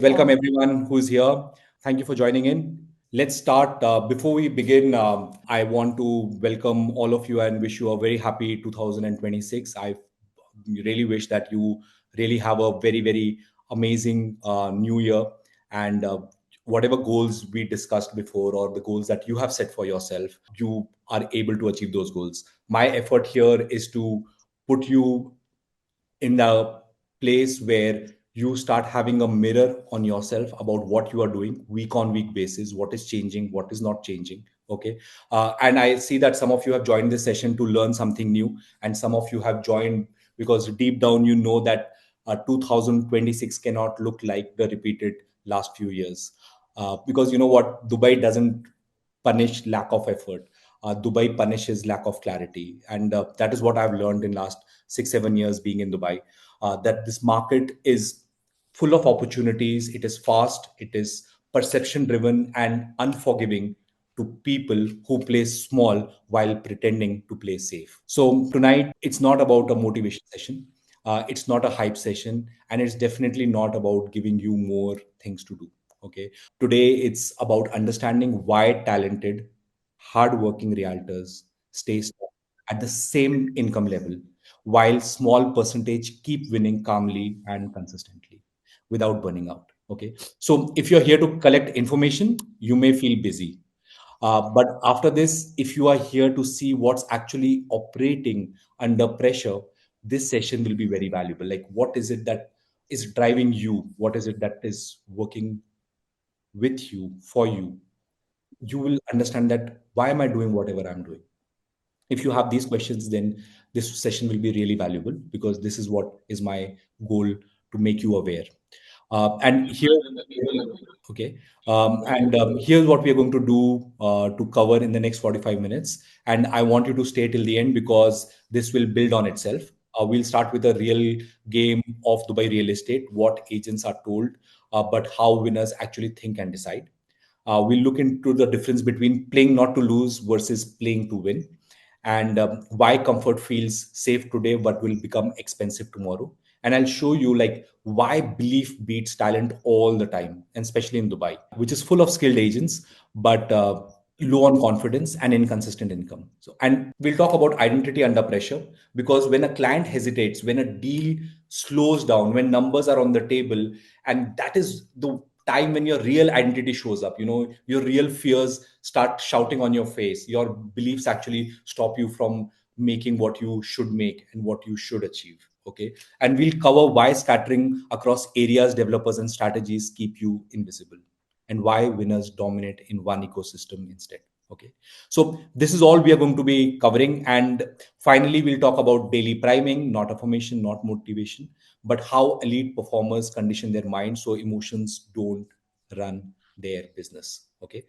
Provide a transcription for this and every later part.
Welcome everyone who's here. Thank you for joining in. Let's start. Before we begin, I want to welcome all of you and wish you a very happy 2026. I really wish that you really have a very amazing new year and whatever goals we discussed before or the goals that you have set for yourself, you are able to achieve those goals. My effort here is to put you in the place where you start having a mirror on yourself about what you are doing week on week basis, what is changing, what is not changing. Okay. And I see that some of you have joined this session to learn something new, and some of you have joined because deep down you know that 2026 cannot look like the repeated last few years. Because you know what, Dubai doesn't punish lack of effort. Dubai punishes lack of clarity, and that is what I've learned in last 6 7 years being in Dubai. That this market is full of opportunities. It is fast. It is perception driven and unforgiving to people who play small while pretending to play safe. So tonight it's not about a motivation session. It's not a hype session, and it's definitely not about giving you more things to do. Okay. Today, it's about understanding why talented, hardworking realtors stay stuck at the same income level, while small percentage keep winning calmly and consistently without burning out. Okay. So if you're here to collect information, you may feel busy. But after this, if you are here to see what's actually operating under pressure, this session will be very valuable. Like, what is it that is driving you? What is it that is working with you, for you? You will understand that why am I doing whatever I'm doing? If you have these questions, then this session will be really valuable, because this is what is my goal, to make you aware. And here, okay, and here's what we are going to do to cover in the next 45 minutes. And I want you to stay till the end, because this will build on itself. We'll start with a real game of Dubai real estate, what agents are told, but how winners actually think and decide. We'll look into the difference between playing not to lose versus playing to win, and why comfort feels safe today but will become expensive tomorrow. And I'll show you like why belief beats talent all the time, and especially in Dubai, which is full of skilled agents but low on confidence and inconsistent income. So, and we'll talk about identity under pressure, because when a client hesitates, when a deal slows down, when numbers are on the table, and that is the time when your real identity shows up. You know, your real fears start shouting on your face. Your beliefs actually stop you from making what you should make and what you should achieve. Okay. And we'll cover why scattering across areas, developers, and strategies keep you invisible, and why winners dominate in one ecosystem instead. Okay. So this is all we are going to be covering. And finally, we'll talk about daily priming, not affirmation, not motivation, but how elite performers condition their mind so emotions don't run their business. Okay.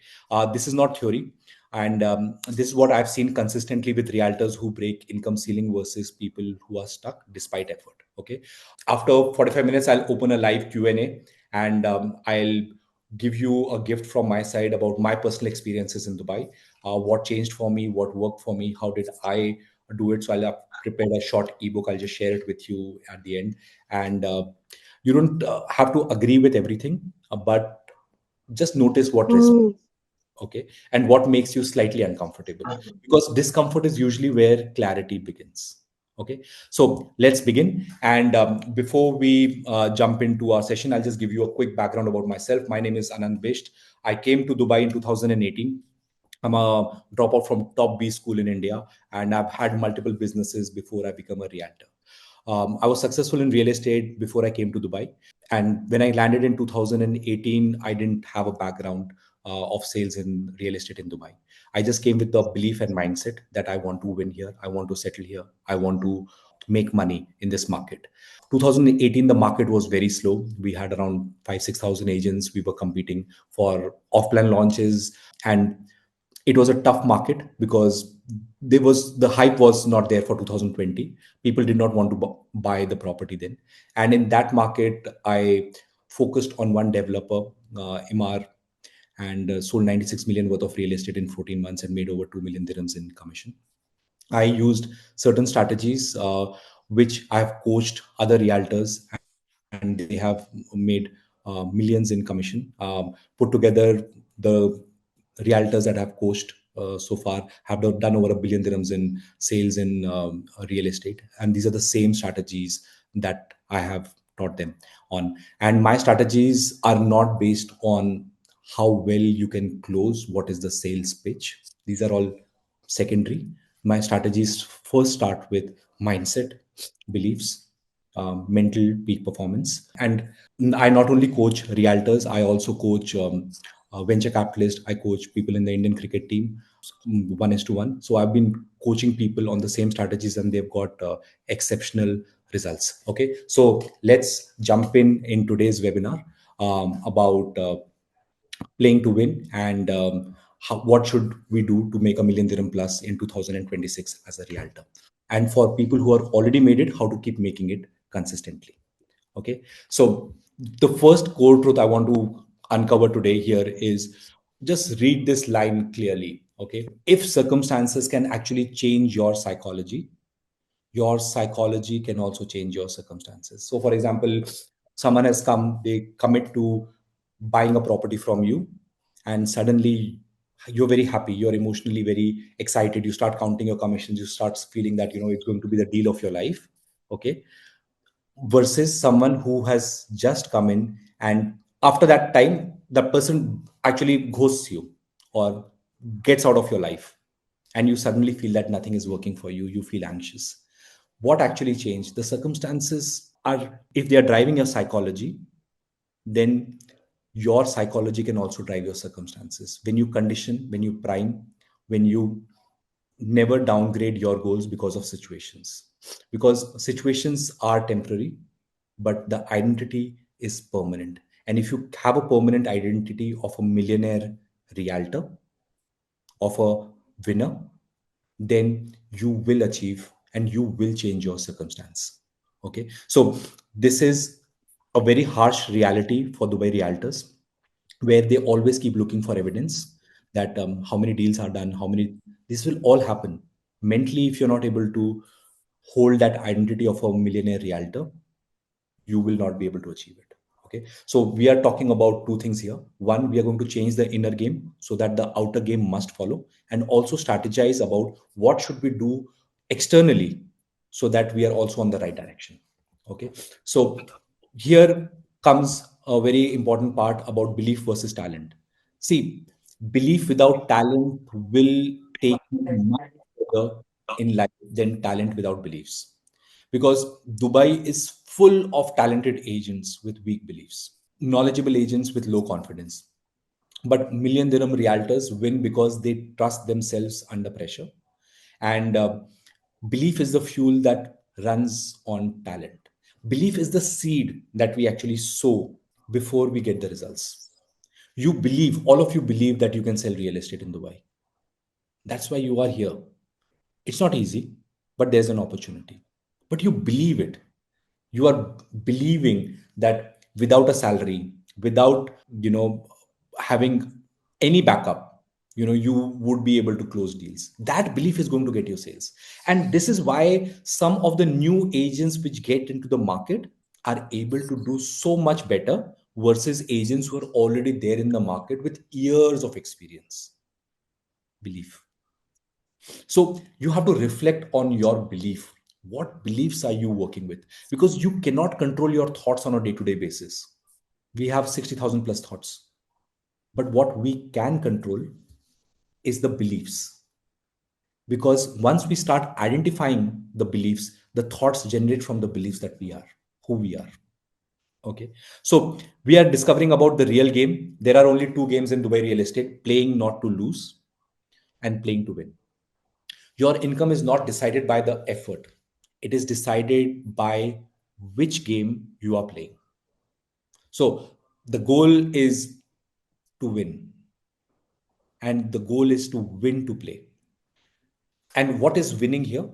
This is not theory. And this is what I've seen consistently with realtors who break income ceiling versus people who are stuck despite effort. Okay. After 45 minutes, I'll open a live Q&A, and I'll give you a gift from my side about my personal experiences in Dubai, what changed for me, what worked for me, how did I do it. So I'll have prepared a short ebook. I'll just share it with you at the end. And you don't have to agree with everything, but just notice what resonates. Okay. And what makes you slightly uncomfortable, because discomfort is usually where clarity begins. Okay. So let's begin. And before we jump into our session, I'll just give you a quick background about myself. My name is Aanant Bisht. I came to Dubai in 2018. I'm a dropout from top B school in India, and I've had multiple businesses before I become a realtor. I was successful in real estate before I came to Dubai. And when I landed in 2018, I didn't have a background of sales in real estate in Dubai. I just came with the belief and mindset that I want to win here. I want to settle here. I want to make money in this market. 2018, the market was very slow. We had around 5 6,000 agents. We were competing for off-plan launches, and it was a tough market because the hype was not there for 2020. People did not want to buy the property then, and in that market, I focused on one developer, Imar, and sold 96 million worth of real estate in 14 months and made over 2 million dirhams in commission. I used certain strategies which I've coached other realtors, and they have made millions in commission. Put together, the realtors that have coached so far have done over $1 billion in sales in real estate, and these are the same strategies that I have taught them on. And my strategies are not based on how well you can close, what is the sales pitch. These are all secondary. My strategies first start with mindset, beliefs, mental peak performance. And I not only coach realtors, I also coach venture capitalists. I coach people in the Indian cricket team, 1:1. So I've been coaching people on the same strategies, and they've got exceptional results. Okay, so let's jump in today's webinar about playing to win, and what should we do to make $1 million plus in 2026 as a realtor. And for people who are already made it, how to keep making it consistently. Okay, so the first core truth I want to uncover today here is, just read this line clearly. Okay, if circumstances can actually change your psychology can also change your circumstances. So for example, someone has come, they commit to buying a property from you, and suddenly you're very happy, you're emotionally very excited, you start counting your commissions, you start feeling that it's going to be the deal of your life. Okay, versus someone who has just come in, and after that time that person actually ghosts you or gets out of your life, and you suddenly feel that nothing is working for you, you feel anxious. What actually changed? The circumstances are, if they are driving your psychology, then your psychology can also drive your circumstances. When you condition, when you prime, when you never downgrade your goals because of situations, because situations are temporary, but the identity is permanent. And if you have a permanent identity of a millionaire realtor, of a winner, then you will achieve and you will change your circumstance. Okay, so this is a very harsh reality for Dubai realtors, where they always keep looking for evidence that how many deals are done, how many. This will all happen mentally. If you're not able to hold that identity of a millionaire realtor, you will not be able to achieve it. Okay, so we are talking about two things here. One, we are going to change the inner game so that the outer game must follow, and also strategize about what should we do externally so that we are also on the right direction. Okay, so here comes a very important part about belief versus talent. See, belief without talent will take you much further in life than talent without beliefs, because Dubai is full of talented agents with weak beliefs, knowledgeable agents with low confidence. But million-dirham realtors win because they trust themselves under pressure. And belief is the fuel that runs on talent. Belief is the seed that we actually sow before we get the results. You believe, all of you believe that you can sell real estate in Dubai. That's why you are here. It's not easy, but there's an opportunity. But you believe it. You are believing that without a salary, without having any backup, you would be able to close deals. That belief is going to get you sales. And this is why some of the new agents which get into the market are able to do so much better versus agents who are already there in the market with years of experience. Belief. So you have to reflect on your belief. What beliefs are you working with? Because you cannot control your thoughts on a day-to-day basis. We have 60,000 plus thoughts. But what we can control is the beliefs. Because once we start identifying the beliefs, the thoughts generate from the beliefs that we are, who we are. Okay. So we are discovering about the real game. There are only two games in Dubai real estate: playing not to lose and playing to win. Your income is not decided by the effort, it is decided by which game you are playing. So the goal is to win, and the goal is to win to play. And what is winning here?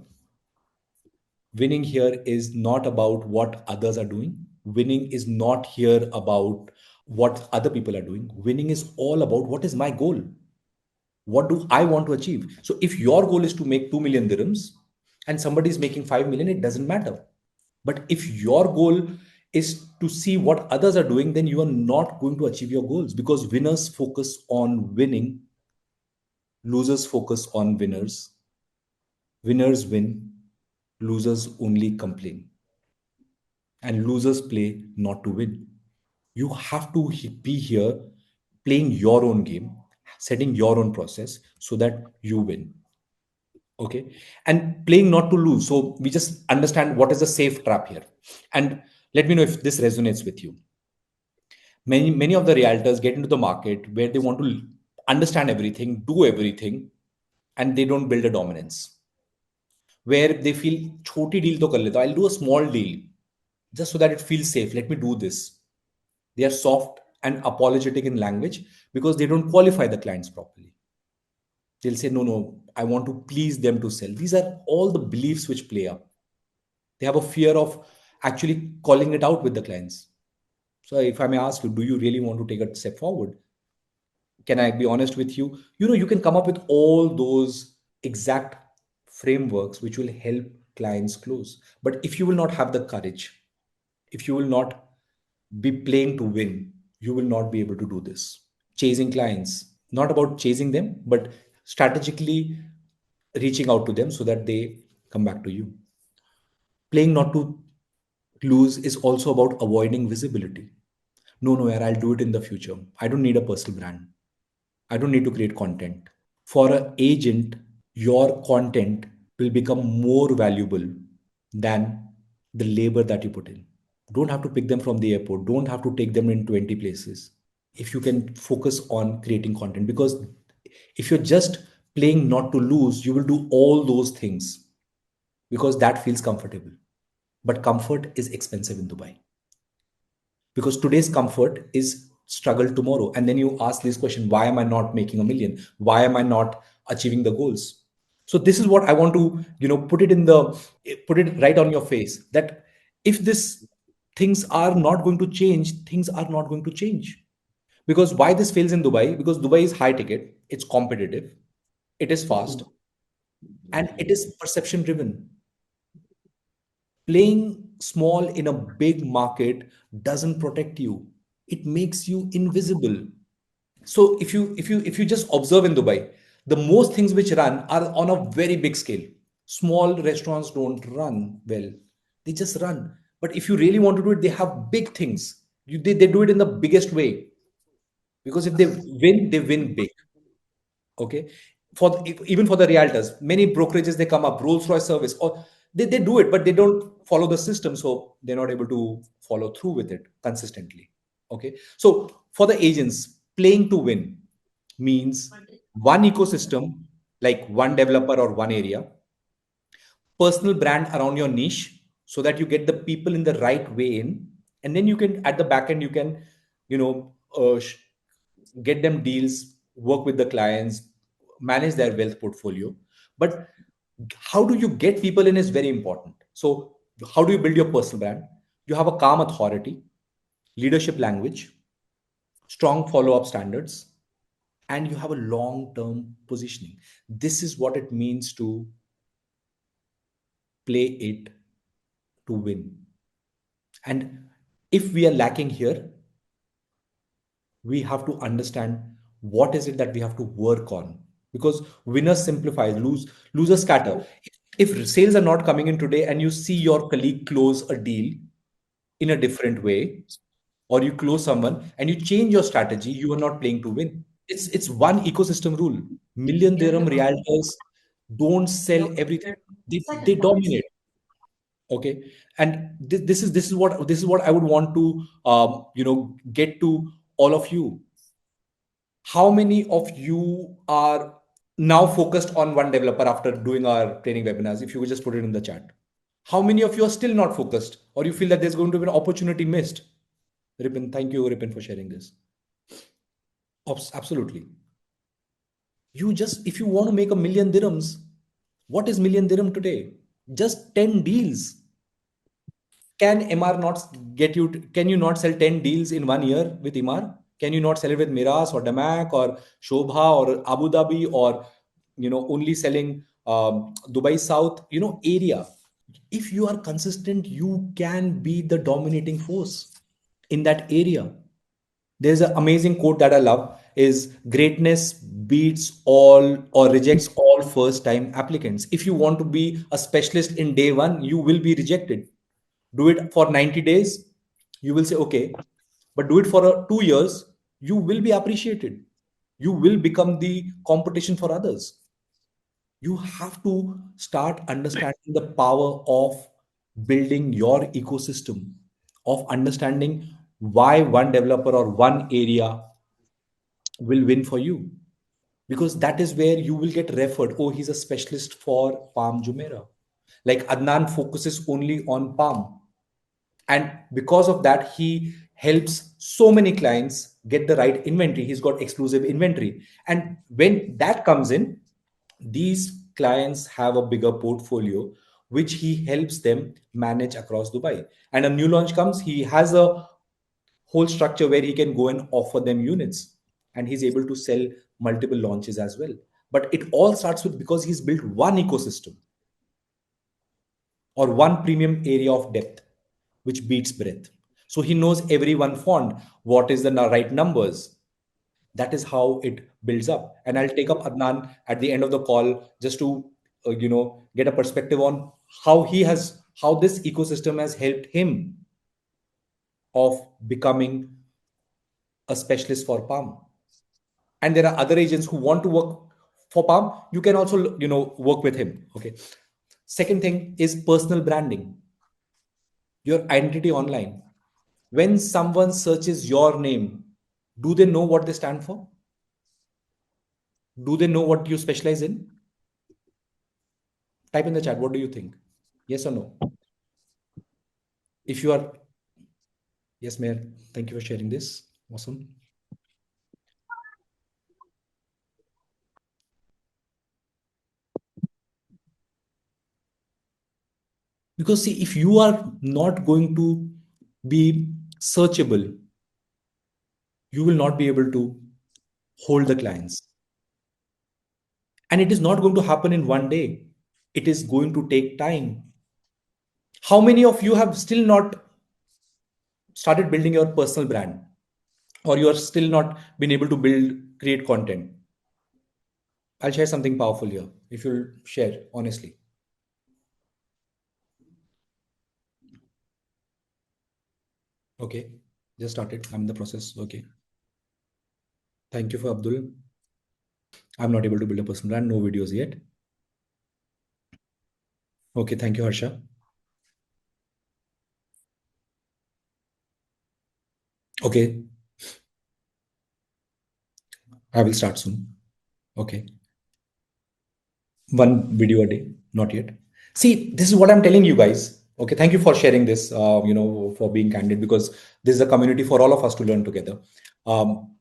Winning here is not about what others are doing. Winning is not here about what other people are doing. Winning is all about what is my goal? What do I want to achieve? So if your goal is to make 2 million dirhams and somebody is making 5 million, it doesn't matter. But if your goal is to see what others are doing, then you are not going to achieve your goals, because winners focus on winning, losers focus on winners. Winners win, losers only complain, and losers play not to win. You have to be here playing your own game, setting your own process so that you win. Okay. And playing not to lose. So we just understand what is the safe trap here. And let me know if this resonates with you. Many of the realtors get into the market where they want to understand everything, do everything, and they don't build a dominance. Where they feel choti deal to kar leta, I'll do a small deal just so that it feels safe. Let me do this. They are soft and apologetic in language because they don't qualify the clients properly. They'll say, no, I want to please them to sell. These are all the beliefs which play up. They have a fear of actually calling it out with the clients. So if I may ask you, do you really want to take a step forward? Can I be honest with you? You can come up with all those exact frameworks which will help clients close. But if you will not have the courage, if you will not be playing to win, you will not be able to do this. Chasing clients, not about chasing them, but strategically reaching out to them so that they come back to you. Playing not to lose is also about avoiding visibility. No, yaar, I'll do it in the future. I don't need a personal brand. I don't need to create content. For an agent, your content will become more valuable than the labor that you put in. Don't have to pick them from the airport. Don't have to take them in 20 places. If you can focus on creating content, because if you're just playing not to lose, you will do all those things because that feels comfortable. But comfort is expensive in Dubai, because today's comfort is struggle tomorrow. And then you ask this question, why am I not making a million? Why am I not achieving the goals? So this is what I want to, put it right on your face, that if this things are not going to change, things are not going to change. Because why this fails in Dubai? Because Dubai is high ticket, it's competitive, it is fast, and it is perception driven. Playing small in a big market doesn't protect you. It makes you invisible. So if you just observe in Dubai, the most things which run are on a very big scale. Small restaurants don't run well. They just run. But if you really want to do it, they have big things. They do it in the biggest way. Because if they win big. Okay. Even for the realtors, many brokerages they come up, Rolls Royce service, or they do it, but they don't follow the system, so they're not able to follow through with it consistently. Okay, so for the agents, playing to win means one ecosystem, like one developer or one area, personal brand around your niche, so that you get the people in the right way in, and then you can at the back end you can, you know, get them deals, work with the clients, manage their wealth portfolio. But how do you get people in is very important. So how do you build your personal brand? You have a calm authority, leadership language, strong follow-up standards, and you have a long-term positioning. This is what it means to play it to win. And if we are lacking here, we have to understand what is it that we have to work on, because winners simplify, losers scatter. If sales are not coming in today and you see your colleague close a deal in a different way, or you close someone and you change your strategy, you are not playing to win. It's one ecosystem rule. Million dirham realtors don't sell everything. They dominate. Okay. And this is what I would want to get to all of you. How many of you are now focused on one developer after doing our training webinars? If you would just put it in the chat. How many of you are still not focused, or you feel that there's going to be an opportunity missed? Ripin, thank you, Ripin, for sharing this. Absolutely. If you want to make a million dirhams, what is million dirham today? Just 10 deals. Can MR not get you? Can you not sell 10 deals in 1 year with MR? Can you not sell it with Miras or Damac or Shobha or Abu Dhabi, or only selling Dubai South area? If you are consistent, you can be the dominating force in that area. There's an amazing quote that I love is greatness beats all or rejects all first time applicants. If you want to be a specialist in day one, you will be rejected. Do it for 90 days, you will say, okay, but do it for 2 years, you will be appreciated. You will become the competition for others. You have to start understanding the power of building your ecosystem, of understanding why one developer or one area will win for you, because that is where you will get referred. Oh, he's a specialist for Palm Jumeirah. Like Adnan focuses only on Palm, and because of that, he helps so many clients get the right inventory. He's got exclusive inventory, and when that comes in, these clients have a bigger portfolio which he helps them manage across Dubai. And a new launch comes, he has a whole structure where he can go and offer them units, and he's able to sell multiple launches as well. But it all starts with because he's built one ecosystem or one premium area of depth which beats breadth. So he knows every one font, what is the right numbers. That is how it builds up. And I'll take up Adnan at the end of the call just to get a perspective on how this ecosystem has helped him of becoming a specialist for Palm. And there are other agents who want to work for Palm. You can also work with him. Okay. Second thing is personal branding, your identity online. When someone searches your name, do they know what they stand for? Do they know what you specialize in? Type in the chat. What do you think? Yes or no? If you are, yes, Mayor. Thank you for sharing this. Awesome. Because see, if you are not going to be searchable, you will not be able to hold the clients. And it is not going to happen in one day. It is going to take time. How many of you have still not started building your personal brand, or you are still not been able to create content? I'll share something powerful here if you'll share honestly. Okay, just started. I'm in the process. Okay. Thank you for Abdul. I'm not able to build a personal brand. No videos yet. Okay, thank you, Harsha. Okay, I will start soon. Okay. One video a day. Not yet. See, this is what I'm telling you guys. Okay, thank you for sharing this, for being candid, because this is a community for all of us to learn together. Um,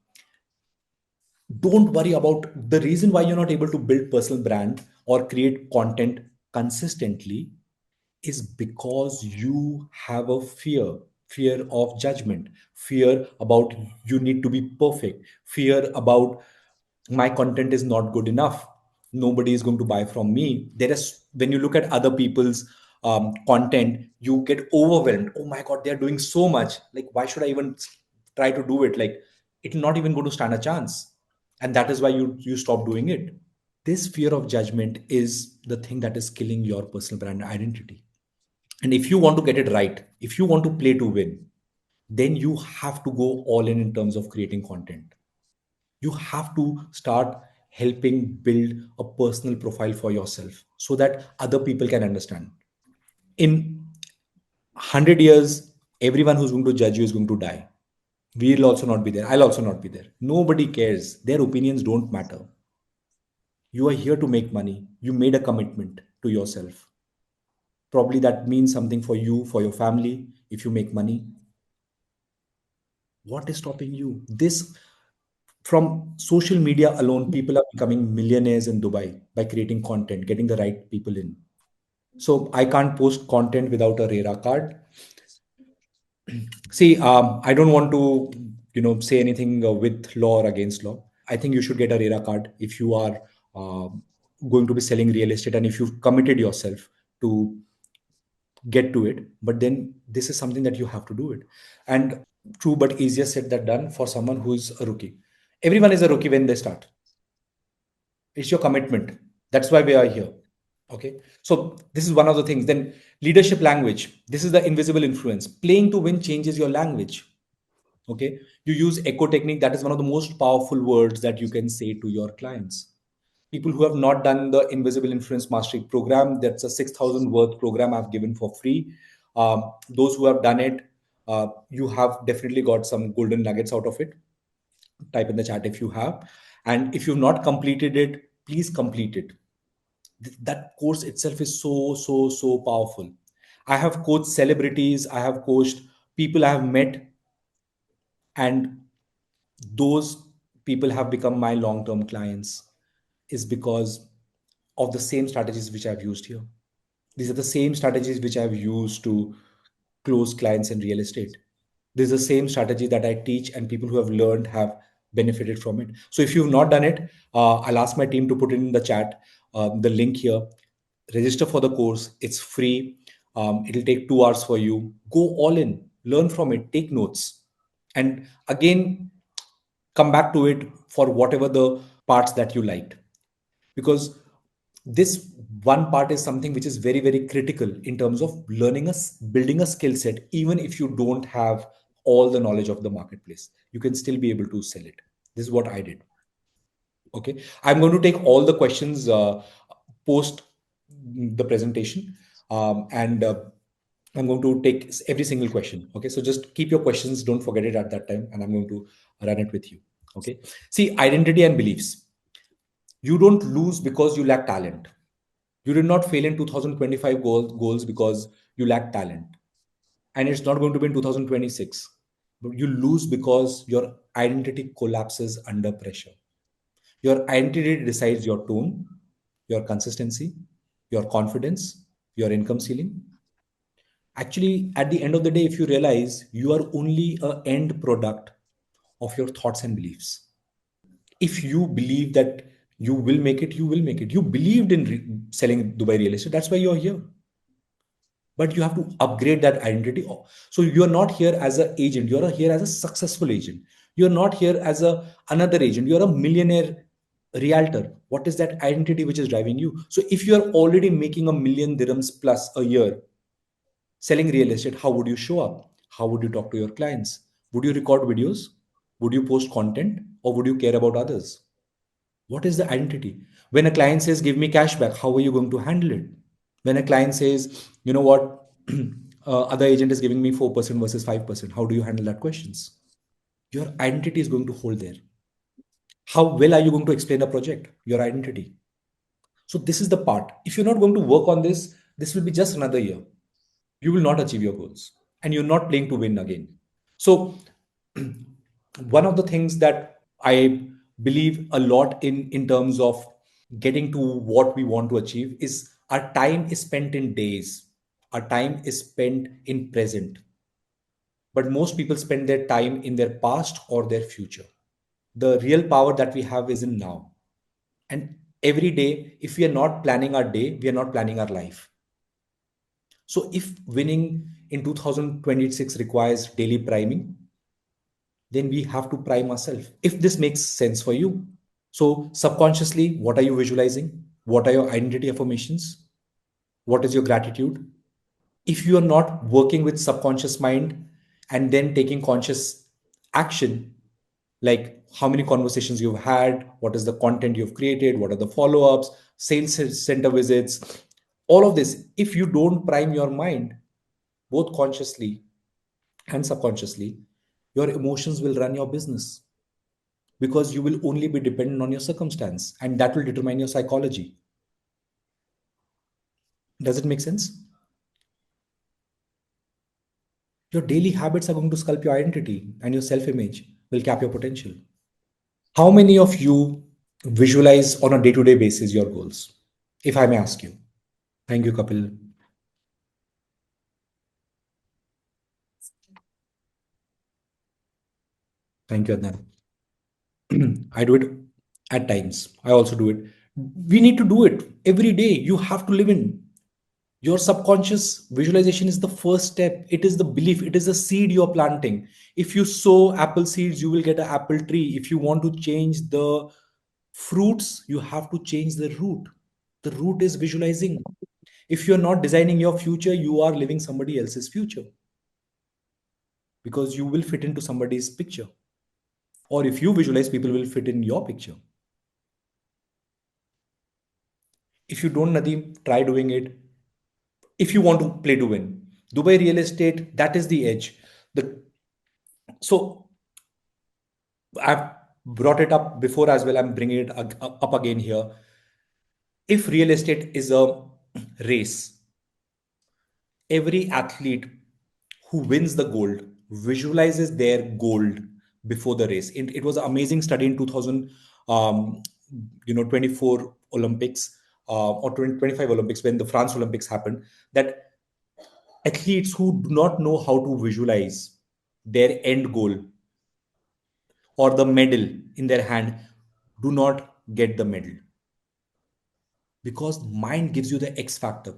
don't worry about the reason why you're not able to build personal brand or create content consistently is because you have a fear of judgment, fear about you need to be perfect, fear about my content is not good enough, nobody is going to buy from me. There is, when you look at other people's content, you get overwhelmed. Oh my god, they're doing so much, like why should I even try to do it? Like it's not even going to stand a chance, and that is why you stop doing it. This fear of judgment is the thing that is killing your personal brand identity. And if you want to get it right, if you want to play to win, then you have to go all in terms of creating content. You have to start helping build a personal profile for yourself so that other people can understand. In 100 years, everyone who's going to judge you is going to die. We'll also not be there. I'll also not be there. Nobody cares. Their opinions don't matter. You are here to make money. You made a commitment to yourself. Probably that means something for you, for your family. If you make money, what is stopping you? This, from social media alone, people are becoming millionaires in Dubai by creating content, getting the right people in. So I can't post content without a RERA card. See, I don't want to, say anything with law or against law. I think you should get a RERA card if you are going to be selling real estate and if you've committed yourself to get to it. But then this is something that you have to do it. And true, but easier said than done for someone who is a rookie. Everyone is a rookie when they start. It's your commitment. That's why we are here. Okay. So this is one of the things. Then leadership language. This is the invisible influence. Playing to win changes your language. Okay. You use echo technique. That is one of the most powerful words that you can say to your clients. People who have not done the invisible influence mastery program, that's a 6,000 word program I've given for free. Those who have done it, you have definitely got some golden nuggets out of it. Type in the chat if you have. And if you've not completed it, please complete it. That course itself is so powerful. I have coached celebrities, I have coached people I have met, and those people have become my long term clients is because of the same strategies which I've used here. These are the same strategies which I've used to close clients in real estate. This is the same strategy that I teach, and people who have learned have benefited from it. So if you've not done it, I'll ask my team to put it in the chat, the link here. Register for the course. It's free. It'll take 2 hours for you. Go all in, learn from it, take notes. And again, come back to it for whatever the parts that you liked. Because this one part is something which is very critical in terms of learning us building a skill set. Even if you don't have all the knowledge of the marketplace, you can still be able to sell it. This is what I did. Okay, I'm going to take all the questions post the presentation, and I'm going to take every single question. Okay, so just keep your questions, don't forget it at that time, and I'm going to run it with you. Okay, see, identity and beliefs. You don't lose because you lack talent. You did not fail in 2025 goals because you lack talent. And it's not going to be in 2026. But you lose because your identity collapses under pressure. Your identity decides your tone, your consistency, your confidence, your income ceiling. Actually, at the end of the day, if you realize you are only a end product of your thoughts and beliefs. If you believe that you will make it, you will make it. You believed in selling Dubai real estate. That's why you're here. But you have to upgrade that identity. So you're not here as an agent. You're here as a successful agent. You're not here as a another agent. You're a millionaire realtor. What is that identity which is driving you? So if you're already making 1 million dirhams plus a year selling real estate, how would you show up? How would you talk to your clients? Would you record videos? Would you post content? Or would you care about others? What is the identity? When a client says, give me cash back, how are you going to handle it? When a client says, you know what, other agent is giving me 4% versus 5%, how do you handle that questions? Your identity is going to hold there. How well are you going to explain a project? Your identity. So this is the part. If you're not going to work on this, this will be just another year. You will not achieve your goals, and you're not playing to win again. So one of the things that I believe a lot in terms of getting to what we want to achieve is our time is spent in days. Our time is spent in present. But most people spend their time in their past or their future. The real power that we have is in now. And every day, if we are not planning our day, we are not planning our life. So if winning in 2026 requires daily priming, then we have to prime ourselves. If this makes sense for you. So subconsciously, what are you visualizing? What are your identity affirmations? What is your gratitude? If you are not working with subconscious mind and then taking conscious action, like how many conversations you've had, what is the content you've created, what are the follow-ups, sales center visits, all of this, if you don't prime your mind, both consciously and subconsciously, your emotions will run your business, because you will only be dependent on your circumstance, and that will determine your psychology. Does it make sense? Your daily habits are going to sculpt your identity, and your self-image will cap your potential. How many of you visualize on a day-to-day basis your goals? If I may ask you. Thank you, Kapil. Thank you, Adnan. I do it at times. I also do it. We need to do it every day. You have to live in. Your subconscious visualization is the first step. It is the belief, it is the seed you're planting. If you sow apple seeds, you will get an apple tree. If you want to change the fruits, you have to change the root. The root is visualizing. If you're not designing your future, you are living somebody else's future, because you will fit into somebody's picture. Or if you visualize, people will fit in your picture. If you don't, Nadeem, try doing it. If you want to play to win, Dubai real estate, that is the edge. The So I've brought it up before as well. I'm bringing it up again here. If real estate is a race, every athlete who wins the gold visualizes their gold before the race. It was an amazing study in 2000, 24 Olympics, or 2025 Olympics, when the France Olympics happened, that athletes who do not know how to visualize their end goal or the medal in their hand do not get the medal, because mind gives you the X factor.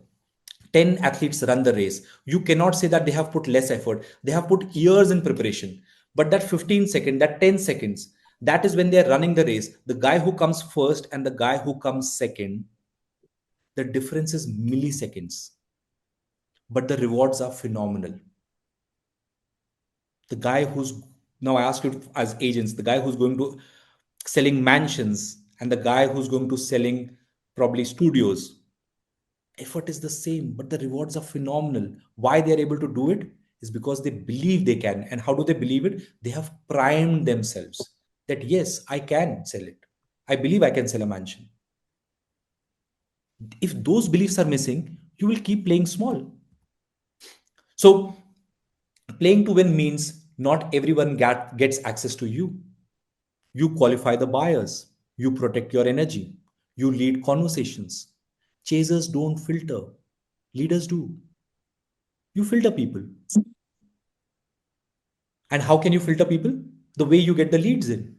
10 athletes run the race. You cannot say that they have put less effort. They have put years in preparation. But that 15 second, that 10 seconds, that is when they are running the race. The guy who comes first and the guy who comes second, the difference is milliseconds. But the rewards are phenomenal. The guy who's, now I ask you as agents, the guy who's going to selling mansions and the guy who's going to selling probably studios, effort is the same, but the rewards are phenomenal. Why they are able to do it is because they believe they can. And how do they believe it? They have primed themselves that yes, I can sell it. I believe I can sell a mansion. If those beliefs are missing, you will keep playing small. So playing to win means not everyone gets access to you. You qualify the buyers. You protect your energy. You lead conversations. Chasers don't filter. Leaders do. You filter people. And how can you filter people? The way you get the leads in.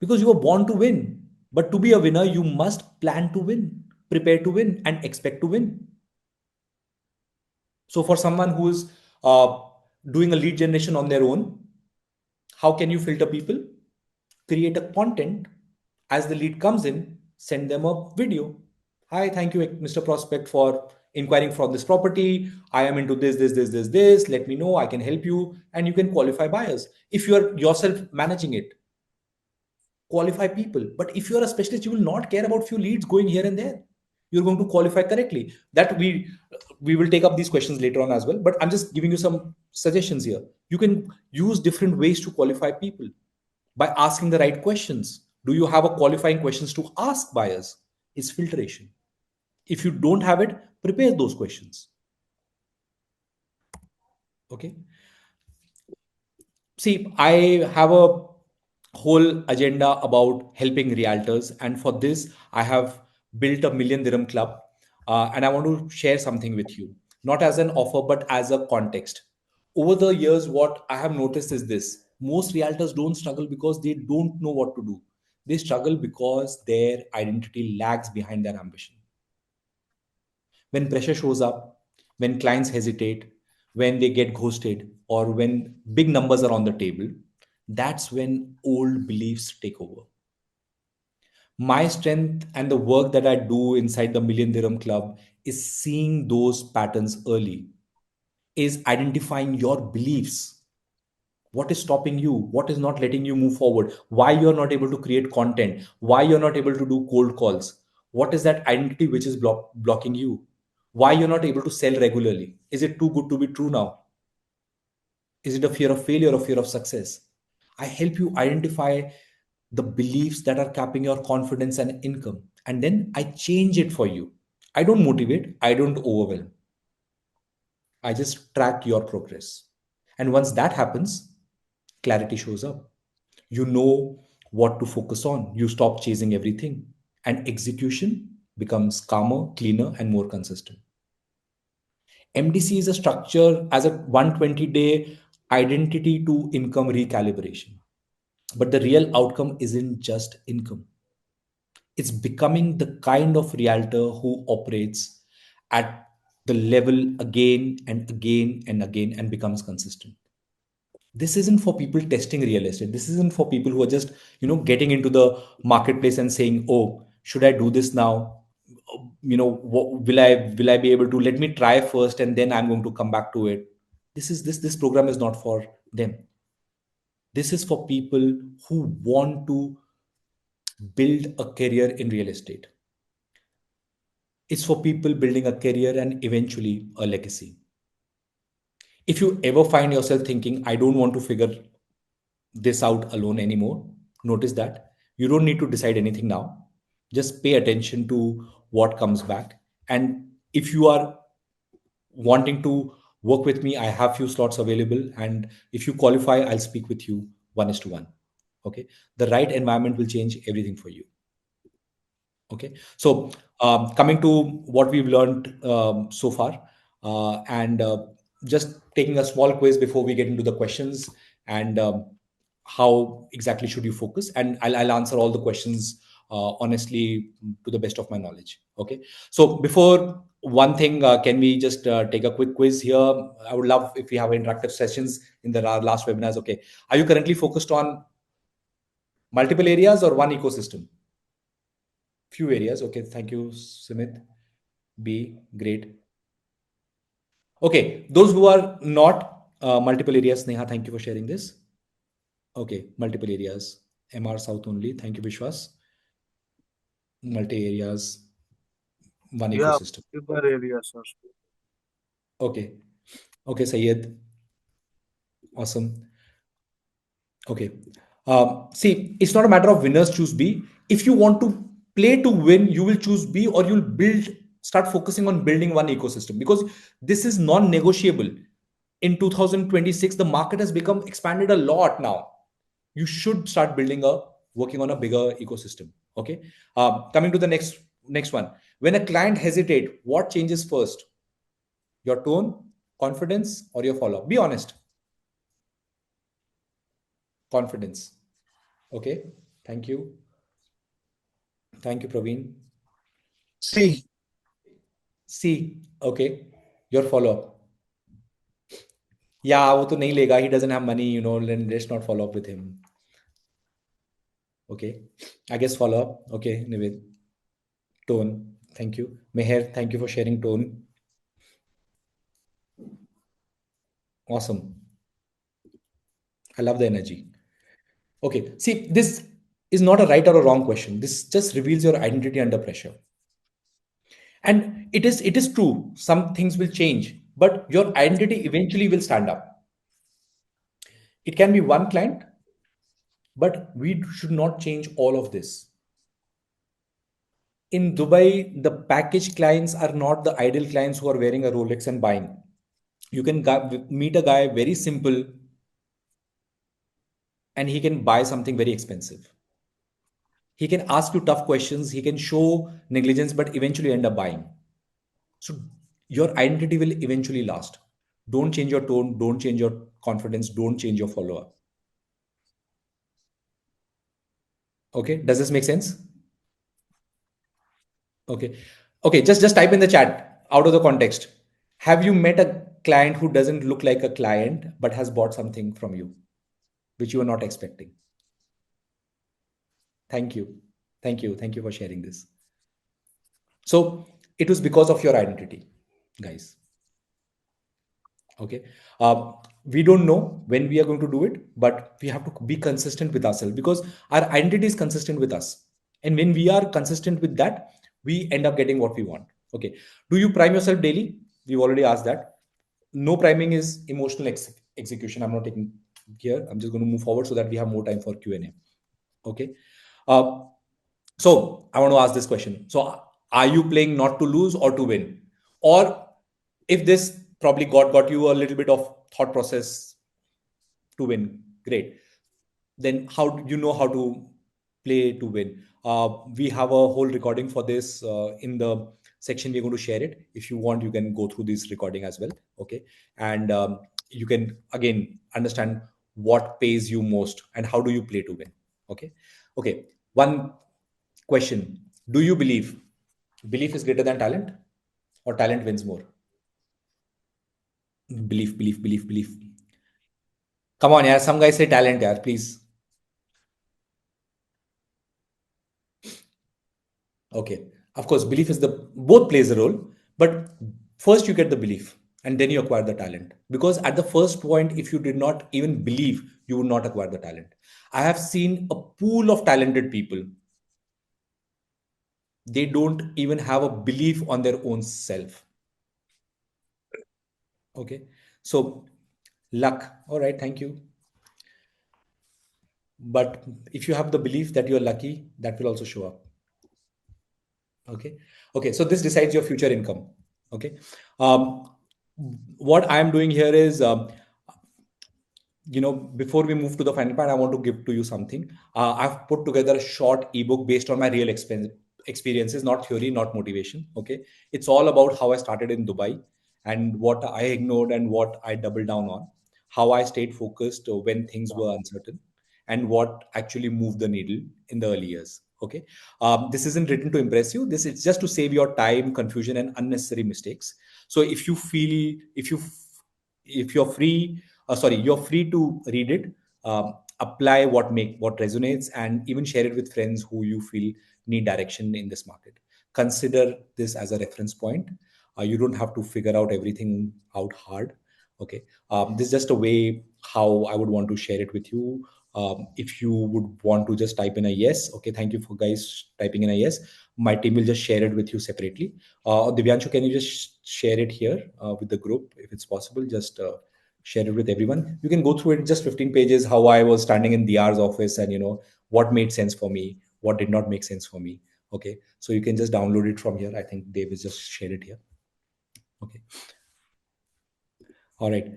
Because you were born to win. But to be a winner, you must plan to win, prepare to win, and expect to win. So, for someone who is doing a lead generation on their own, how can you filter people? Create a content. As the lead comes in, send them a video. Hi, thank you, Mr. Prospect, for inquiring for this property. I am into this. Let me know. I can help you. And you can qualify buyers. If you are yourself managing it, qualify people. But if you are a specialist, you will not care about few leads going here and there. You're going to qualify correctly. That we will take up these questions later on as well. But I'm just giving you some suggestions here. You can use different ways to qualify people by asking the right questions. Do you have a qualifying questions to ask buyers? Is filtration. If you don't have it, prepare those questions. Okay. See, I have a whole agenda about helping realtors, and for this, I have built a million dirham club, and I want to share something with you, not as an offer, but as a context. Over the years, what I have noticed is this: most realtors don't struggle because they don't know what to do. They struggle because their identity lags behind their ambition. When pressure shows up, when clients hesitate, when they get ghosted, or when big numbers are on the table, that's when old beliefs take over. My strength and the work that I do inside the Million Dirham Club is seeing those patterns early, is identifying your beliefs. What is stopping you? What is not letting you move forward? Why you're not able to create content? Why you're not able to do cold calls? What is that identity which is blocking you? Why you're not able to sell regularly? Is it too good to be true now? Is it a fear of failure or fear of success? I help you identify the beliefs that are capping your confidence and income. And then I change it for you. I don't motivate, I don't overwhelm. I just track your progress. And once that happens, clarity shows up. You know what to focus on. You stop chasing everything. And execution becomes calmer, cleaner, and more consistent. MDC is a structure as a 120-day identity to income recalibration. But the real outcome isn't just income, it's becoming the kind of realtor who operates at the level again and again and again and becomes consistent. This isn't for people testing real estate. This isn't for people who are just, getting into the marketplace and saying, oh, should I do this now? Will I be able to, let me try first and then I'm going to come back to it. This program is not for them. This is for people who want to build a career in real estate. It's for people building a career and eventually a legacy. If you ever find yourself thinking, I don't want to figure this out alone anymore, notice that you don't need to decide anything now. Just pay attention to what comes back. And if you are wanting to work with me, I have few slots available. And if you qualify, I'll speak with you 1:1. Okay. The right environment will change everything for you. Okay. So coming to what we've learned so far, and just taking a small quiz before we get into the questions, and how exactly should you focus, and I'll answer all the questions honestly to the best of my knowledge. Okay. So before one thing, can we just take a quick quiz here? I would love if we have interactive sessions in the last webinars. Okay. Are you currently focused on multiple areas or one ecosystem? Few areas. Okay. Thank you, Sumit. B. Great. Okay. Those who are not multiple areas, Neha, thank you for sharing this. Okay. Multiple areas. MR South only. Thank you, Vishwas. Multi areas, one Yeah, ecosystem. super areas are. Okay. Okay, Sayed. Awesome. Okay. See, it's not a matter of winners choose B. If you want to play to win, you will choose B, or you'll start focusing on building one ecosystem, because this is non-negotiable. In 2026, the market has become expanded a lot now. You should start working on a bigger ecosystem. Okay. Coming to the next one. When a client hesitate, what changes first? Your tone, confidence, or your follow-up? Be honest. Confidence. Okay. Thank you. Thank you, Praveen. See, C. Okay. Your follow-up. Yeah, वो तो नहीं लेगा. He doesn't have money, then let's not follow up with him. Okay. I guess follow-up. Okay, Nived. Tone. Thank you. Meher, thank you for sharing tone. Awesome. I love the energy. Okay. See, this is not a right or a wrong question. This just reveals your identity under pressure. And it is true. Some things will change, but your identity eventually will stand up. It can be one client, but we should not change all of this. In Dubai, the package clients are not the ideal clients who are wearing a Rolex and buying. You can meet a guy very simple and he can buy something very expensive. He can ask you tough questions, he can show negligence, but eventually end up buying. So your identity will eventually last. Don't change your tone, don't change your confidence, don't change your follower. Okay, does this make sense? Okay. Okay, just type in the chat out of the context. Have you met a client who doesn't look like a client but has bought something from you which you were not expecting? Thank you. Thank you. Thank you for sharing this. So it was because of your identity, guys. Okay. We don't know when we are going to do it, but we have to be consistent with ourselves, because our identity is consistent with us. And when we are consistent with that, we end up getting what we want. Okay. Do you prime yourself daily? We've already asked that. No priming is emotional execution. I'm not taking here. I'm just going to move forward so that we have more time for Q&A. Okay. Uh, so I want to ask this question. So are you playing not to lose or to win? Or if this probably got you a little bit of thought process to win, great. Then how do you know how to play to win? We have a whole recording for this in the section. We're going to share it. If you want, you can go through this recording as well. Okay. And you can again understand what pays you most and how do you play to win. Okay. Okay. One question. Do you believe is greater than talent? or talent wins more? Belief, belief, belief, belief. Come on, yeah. Some guys say talent, yeah. Please. Okay. Of course, belief is the both plays a role, but first you get the belief and then you acquire the talent. Because at the first point, if you did not even believe, you would not acquire the talent. I have seen a pool of talented people. They don't even have a belief on their own self. Okay. So luck. All right, thank you. But if you have the belief that you're lucky, that will also show up. Okay. Okay. So this decides your future income. Okay. Um, what I'm doing here is, before we move to the final part, I want to give to you something. I've put together a short ebook based on my real experiences, not theory, not motivation. Okay. It's all about how I started in Dubai and what I ignored and what I doubled down on, how I stayed focused when things were uncertain, and what actually moved the needle in the early years. Okay. This isn't written to impress you. This is just to save your time, confusion, and unnecessary mistakes. So if you're free, you're free to read it, apply what resonates, and even share it with friends who you feel need direction in this market. Consider this as a reference point. You don't have to figure out everything out hard. Okay. This is just a way how I would want to share it with you. If you would want to just type in a yes, okay, thank you for guys typing in a yes. My team will just share it with you separately. Divyanshu, can you just share it here with the group if it's possible? Just share it with everyone. You can go through it, just 15 pages, how I was standing in DR's office and, what made sense for me, what did not make sense for me. Okay. So you can just download it from here. I think Dave has just shared it here. Okay. All right.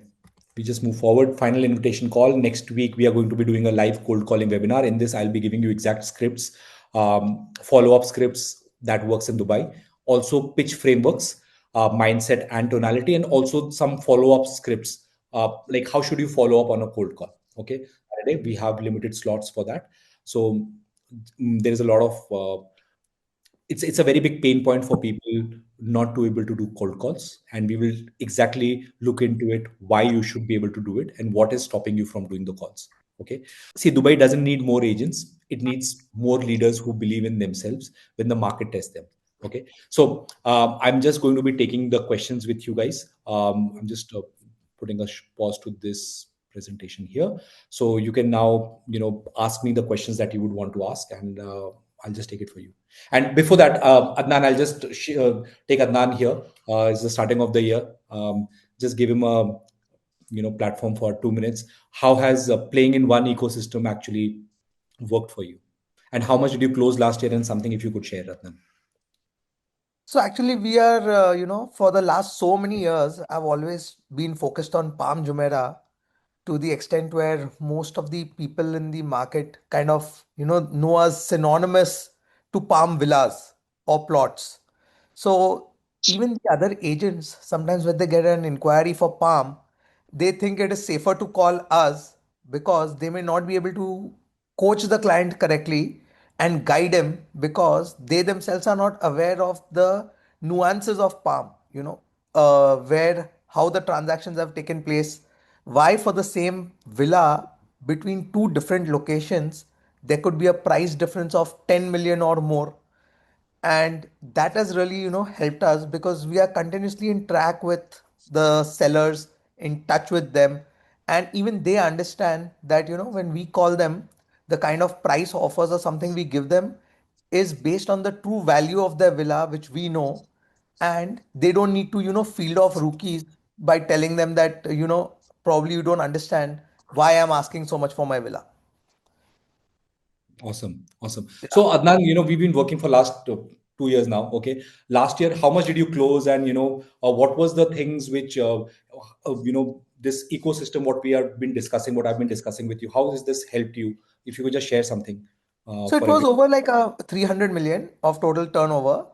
We just move forward. Final invitation call. Next week, we are going to be doing a live cold calling webinar. In this, I'll be giving you exact scripts, follow-up scripts that works in Dubai. Also, pitch frameworks, mindset and tonality, and also some follow-up scripts, like how should you follow up on a cold call. Okay. Saturday, we have limited slots for that. So there is a lot of it's a very big pain point for people not to able to do cold calls, and we will exactly look into it, why you should be able to do it and what is stopping you from doing the calls. Okay. See, Dubai doesn't need more agents, it needs more leaders who believe in themselves when the market tests them. Okay. So I'm just going to be taking the questions with you guys. I'm just putting a pause to this presentation here, so you can now ask me the questions that you would want to ask, and I'll just take it for you. And before that, Adnan, I'll just take Adnan here. It's the starting of the year. Just give him a platform for 2 minutes. How has playing in one ecosystem actually worked for you? And how much did you close last year? And something if you could share, Adnan. So actually, we are, for the last so many years, I've always been focused on Palm Jumeirah to the extent where most of the people in the market kind of, know us synonymous to Palm villas or plots. So even the other agents, sometimes when they get an inquiry for Palm, they think it is safer to call us because they may not be able to coach the client correctly and guide him because they themselves are not aware of the nuances of Palm, where how the transactions have taken place, why for the same villa between two different locations there could be a price difference of 10 million or more. And that has really helped us because we are continuously in track with the sellers, in touch with them, and even they understand that when we call them, the kind of price offers or something we give them is based on the true value of their villa, which we know, and they don't need to field off rookies by telling them that probably you don't understand why I'm asking so much for my villa. Awesome, awesome. So Yeah. Adnan, we've been working for last 2 years now. Okay, last year, how much did you close, and what was the things which this ecosystem, what we have been discussing, what I've been discussing with you, how has this helped you? If you could just share something So it for was every. over like a 300 million of total turnover.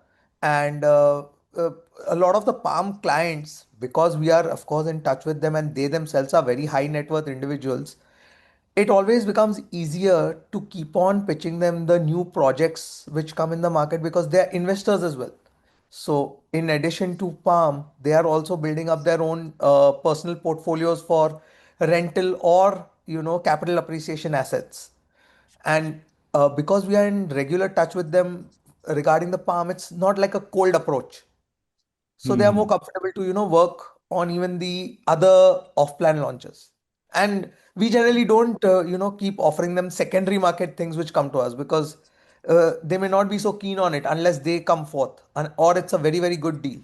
And uh, a lot of the Palm clients, because we are, of course, in touch with them and they themselves are very high net worth individuals, it always becomes easier to keep on pitching them the new projects which come in the market because they are investors as well. So in addition to Palm, they are also building up their own personal portfolios for rental or capital appreciation assets. And because we are in regular touch with them regarding the Palm, it's not like a cold approach. So they are more Hmm. comfortable to work on even the other off-plan launches. And we generally don't keep offering them secondary market things which come to us, because they may not be so keen on it unless they come forth, or it's a very very good deal.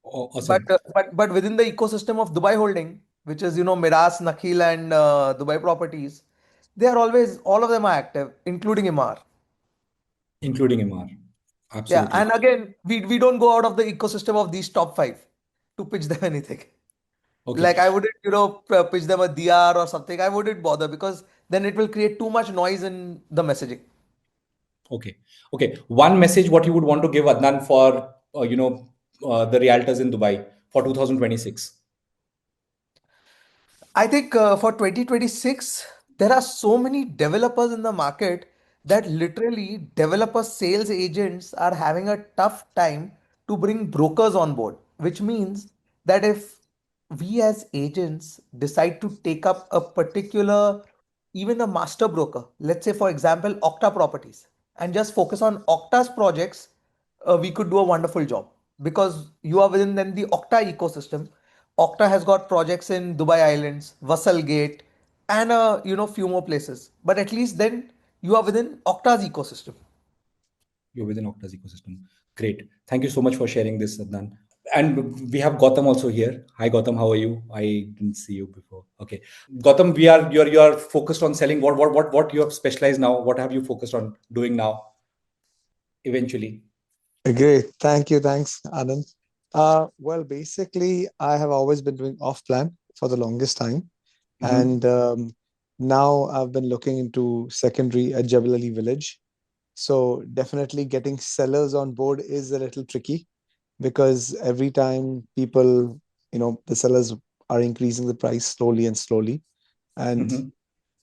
But Awesome. but within the ecosystem of Dubai Holding, which is Miras, Nakhil, and Dubai Properties, they are always, all of them are active, including Imar. Including MR. Yeah, Absolutely. and again, we don't go out of the ecosystem of these top five to pitch them anything. Okay. Like I wouldn't, pitch them a DR or something. I wouldn't bother, because then it will create too much noise in the messaging. Okay. Okay. One message what you would want to give Adnan for the realtors in Dubai for 2026. I think for 2026, there are so many developers in the market that literally developer sales agents are having a tough time to bring brokers on board, which means that if we as agents decide to take up a particular, even a master broker, let's say for example, Octa Properties, and just focus on Octa's projects, we could do a wonderful job, because you are within then the Octa ecosystem. Okta has got projects in Dubai Islands, Vassal Gate, and few more places. But at least then you are within Okta's ecosystem. You're within Okta's ecosystem. Great. Thank you so much for sharing this, Adnan. And we have Gotham also here. Hi, Gotham. How are you? I didn't see you before. Okay, Gotham. You're focused on selling. What you have specialized now? What have you focused on doing now? Eventually. Great. Thank you. Thanks, Anand. Well, basically, I have always been doing off plan for the longest time. Mm-hmm. And now I've been looking into secondary at Jebel Ali Village. So definitely getting sellers on board is a little tricky because every time people, the sellers are increasing the price slowly and slowly. And Mm-hmm.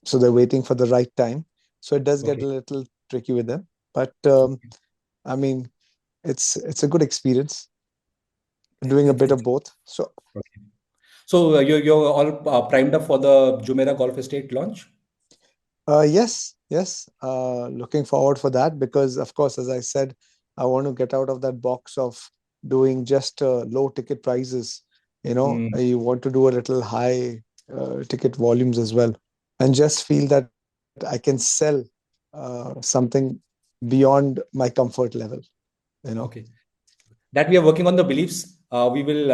so they're waiting for the right time. So it does get Okay. a little tricky with them. But I mean, it's a good experience doing a bit It's of both. So okay. So you're all primed up for the Jumeirah Golf Estate launch. yes, yes, looking forward for that because, of course, as I said, I want to get out of that box of doing just low ticket prices. Mm, You want to do a little high ticket volumes as well, and just feel that I can sell something beyond my comfort level. You know. okay. That we are working on the beliefs. We will,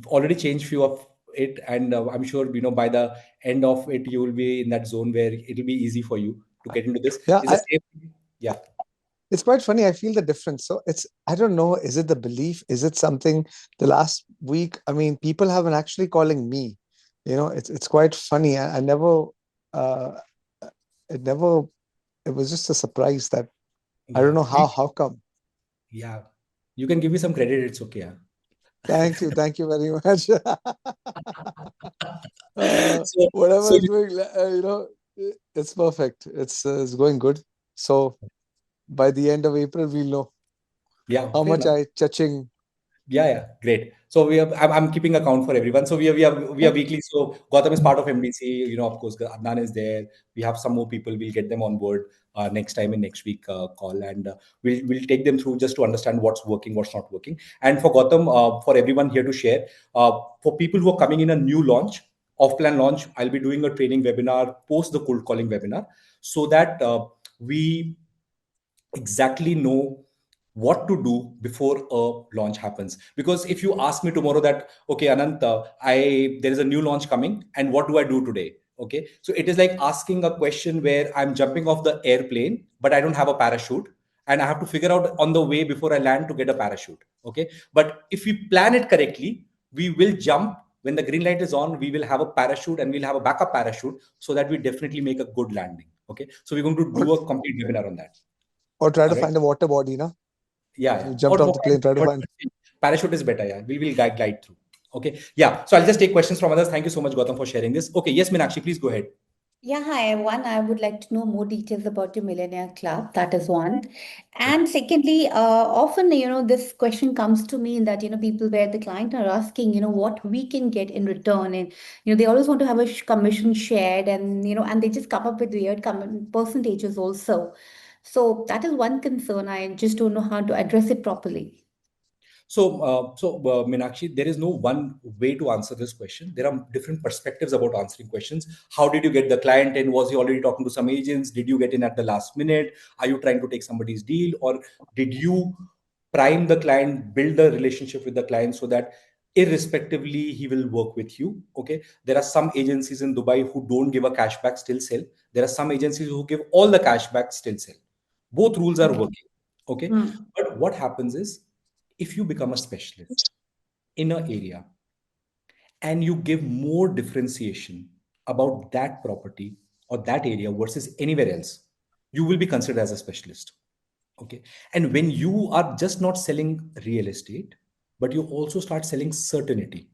already change few of it, and I'm sure by the end of it, you will be in that zone where it will be easy for you to get into this. Yeah, Is the same? Yeah. it's quite funny. I feel the difference. So I don't know, is it the belief? Is it something the last week? I mean, people have been actually calling me. It's quite funny. I never, uh, it never, it was just a surprise that I don't Yeah. know how come. Yeah. You can give me some credit. It's okay. Yeah. Thank you very much. So, Whatever so is doing, it's perfect. It's going good. So by the end of April, we'll know yeah, how fair much enough. I touching. Yeah, yeah, great. So I'm keeping account for everyone. So we are weekly. So Gotham is part of MDC. Of course, Adnan is there. We have some more people. We'll get them on board next time in next week call, and we'll take them through just to understand what's working, what's not working. And for Gotham, for everyone here to share, for people who are coming in a new launch, off-plan launch, I'll be doing a training webinar post the cold calling webinar, so that we exactly know what to do before a launch happens. Because if you ask me tomorrow that, okay, Anant, I there is a new launch coming, and what do I do today? Okay, so it is like asking a question where I'm jumping off the airplane, but I don't have a parachute, and I have to figure out on the way before I land to get a parachute. Okay, but if we plan it correctly, we will jump when the green light is on. We will have a parachute and we'll have a backup parachute so that we definitely make a good landing. Okay, so we're going to Or, do a complete webinar on that. or try to All right. find a water body, no? Yeah, You yeah. jumped off the plane, try to Or find. parachute is better. Yeah, we will guide through. Okay. Yeah. So I'll just take questions from others. Thank you so much, Gautam, for sharing this. Okay. Yes, Meenakshi, please go ahead. Yeah, hi. One, I would like to know more details about your Millionaire Club. That is one. And secondly, often, this question comes to me in that, people where the client are asking, what we can get in return. And, they always want to have a commission shared and, and they just come up with weird percentages also. So that is one concern. I just don't know how to address it properly. So, Meenakshi, there is no one way to answer this question. There are different perspectives about answering questions. How did you get the client in? Was he already talking to some agents? Did you get in at the last minute? Are you trying to take somebody's deal? Or did you prime the client, build the relationship with the client so that irrespectively he will work with you? Okay. There are some agencies in Dubai who don't give a cashback, still sell. There are some agencies who give all the cashback, still sell. Both rules are Okay. working. Okay. Hmm. But what happens is, if you become a specialist in an area and you give more differentiation about that property or that area versus anywhere else, you will be considered as a specialist. Okay. And when you are just not selling real estate, but you also start selling certainty,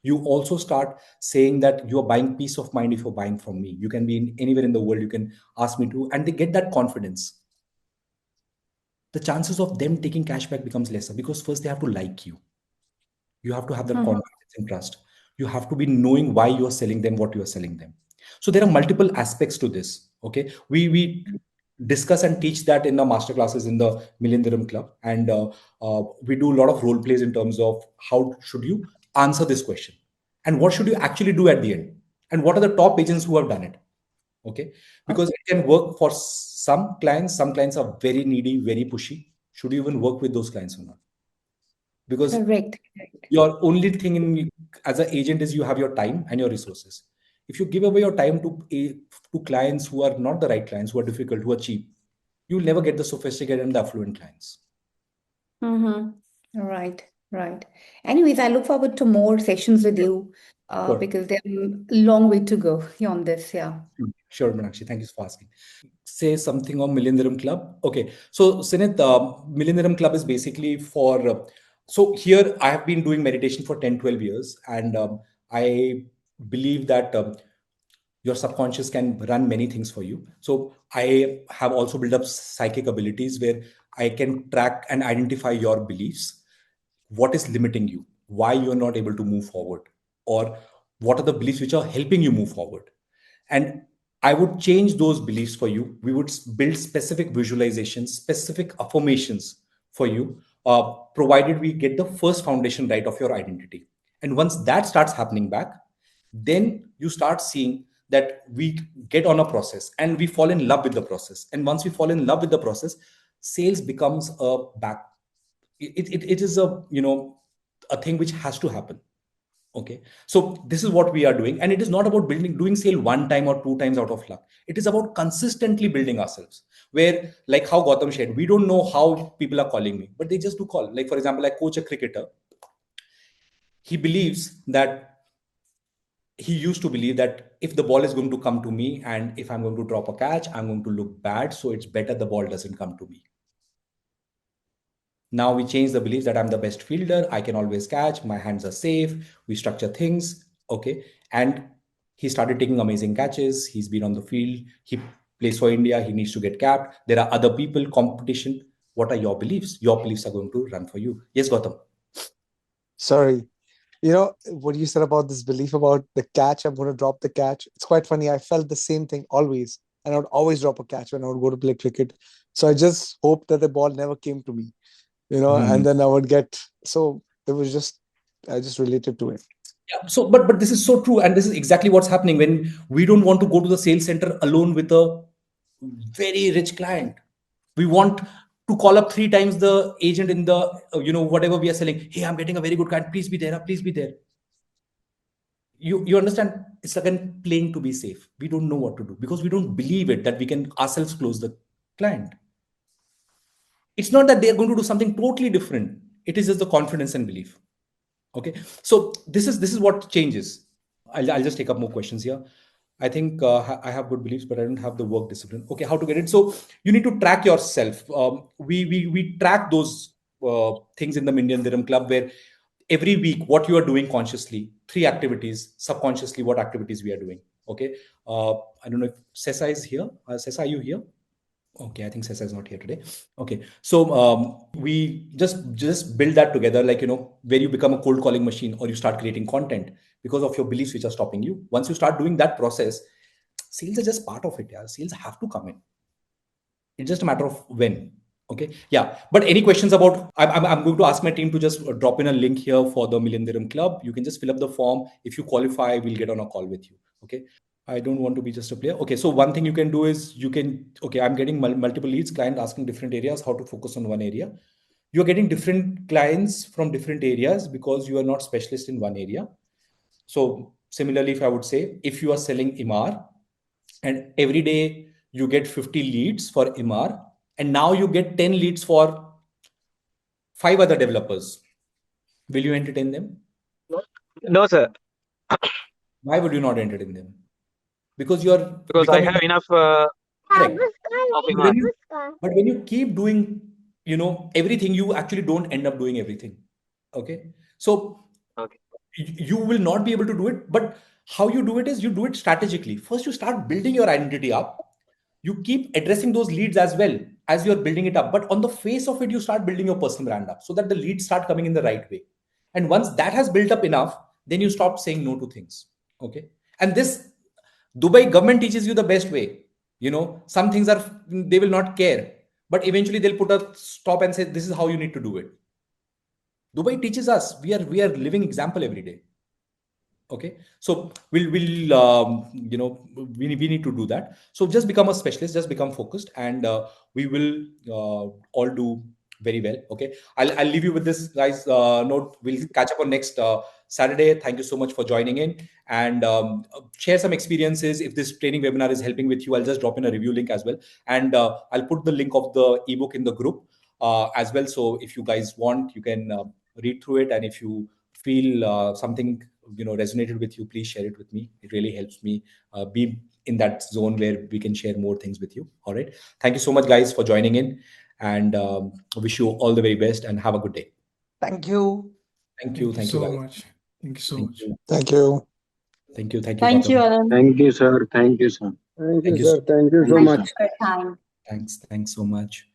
you also start saying that you are buying peace of mind. If you're buying from me, you can be in anywhere in the world, you can ask me to, and they get that confidence. The chances of them taking cashback becomes lesser, because first they have to like you. You have to have that Mhm. confidence and trust. You have to be knowing why you are selling them what you are selling them. So there are multiple aspects to this. Okay, we discuss and teach that in the master classes in the Millindarum Club, and we do a lot of role plays in terms of how should you answer this question, and what should you actually do at the end, and what are the top agents who have done it. Okay, because it can work for some clients. Some clients are very needy, very pushy. Should you even work with those clients or not? Because Correct. Correct. your only thing in as an agent is you have your time and your resources. If you give away your time to clients who are not the right clients, who are difficult, who are cheap, you'll never get the sophisticated and the affluent clients. Mm-hmm. Right, right. Anyways, I look forward to more sessions with you Sure. because there's a long way to go on this. Yeah. Sure, Meenakshi. Thank you for asking. Say something on Millindarum Club. Okay. So, Sinit, Millindarum Club is basically for. So, here I have been doing meditation for 10, 12 years. And I believe that your subconscious can run many things for you. So, I have also built up psychic abilities where I can track and identify your beliefs. What is limiting you? Why you are not able to move forward? Or what are the beliefs which are helping you move forward? And I would change those beliefs for you. We would build specific visualizations, specific affirmations for you, provided we get the first foundation right of your identity. And once that starts happening back, then you start seeing that we get on a process and we fall in love with the process. And once we fall in love with the process, sales becomes a back. It is a, a thing which has to happen. Okay, so this is what we are doing, and it is not about doing sale one time or two times out of luck. It is about consistently building ourselves. Where, like how Gotham shared, we don't know how people are calling me, but they just do call. Like for example, I coach a cricketer. He believes that he used to believe that if the ball is going to come to me and if I'm going to drop a catch, I'm going to look bad. So it's better the ball doesn't come to me. Now we change the belief that I'm the best fielder. I can always catch. My hands are safe. We structure things. Okay. And he started taking amazing catches. He's been on the field. He plays for India. He needs to get capped. There are other people, competition. What are your beliefs? Your beliefs are going to run for you. Yes, Gautam. Sorry. What you said about this belief about the catch, I'm going to drop the catch. It's quite funny. I felt the same thing always. And I would always drop a catch when I would go to play cricket. So I just hoped that the ball never came to me, Hmm. and then I would get. So it was just, I just related to it. Yeah. So, but this is so true, and this is exactly what's happening when we don't want to go to the sales center alone with a very rich client. We want to call up three times the agent in the whatever we are selling. Hey, I'm getting a very good client. Please be there. Please be there. You understand? It's again playing to be safe. We don't know what to do because we don't believe it that we can ourselves close the client. It's not that they are going to do something totally different. It is just the confidence and belief. Okay, so this is what changes. I'll just take up more questions here. I think I have good beliefs, but I don't have the work discipline. Okay, how to get it? So you need to track yourself. We track those things in the Million Dirham Club, where every week what you are doing consciously, three activities, subconsciously what activities we are doing. Okay. I don't know if Sessa is here. Sessa, are you here? Okay, I think Sessa is not here today. Okay, so we just build that together, like, where you become a cold calling machine or you start creating content because of your beliefs which are stopping you. Once you start doing that process, sales are just part of it. Yeah, sales have to come in. It's just a matter of when. Okay, yeah. But any questions about? I'm going to ask my team to just drop in a link here for the Millindarum Club. You can just fill up the form. If you qualify, we'll get on a call with you. Okay. I don't want to be just a player. Okay, so one thing you can do is okay, I'm getting multiple leads, client asking different areas, how to focus on one area. You're getting different clients from different areas because you are not specialist in one area. So similarly, if I would say, if you are selling IMAR and every day you get 50 leads for IMAR and now you get 10 leads for 5 other developers, will you entertain them? No, sir. Why would you not entertain them? Because you are Because I becoming have enough correct. of But IMAR. when you keep doing, everything, you actually don't end up doing everything. Okay. So Okay. you will not be able to do it. But how you do it is you do it strategically. First, you start building your identity up. You keep addressing those leads as well as you're building it up. But on the face of it, you start building your personal brand up so that the leads start coming in the right way. And once that has built up enough, then you stop saying no to things. Okay. And this Dubai government teaches you the best way. Some things they will not care, but eventually they'll put a stop and say, this is how you need to do it. Dubai teaches us. We are living example every day. Okay, so we need to do that. So just become a specialist, just become focused, and we will all do very well. Okay, I'll leave you with this, guys. Note, we'll catch up on next Saturday. Thank you so much for joining in, and share some experiences. If this training webinar is helping with you, I'll just drop in a review link as well, and I'll put the link of the ebook in the group as well. So if you guys want, you can read through it, and if you feel something resonated with you, please share it with me. It really helps me be in that zone where we can share more things with you. All right, thank you so much, guys, for joining in, and wish you all the very best and have a good day. Thank you. Thank you so guys. much. Thank you so Thank much. you. Thank you. Thank you Thank you, Gautam. Alan. Thank you, sir. Thank you, sir. Thank you Sir. Thank you so Thank much. you for your time. Thanks so much.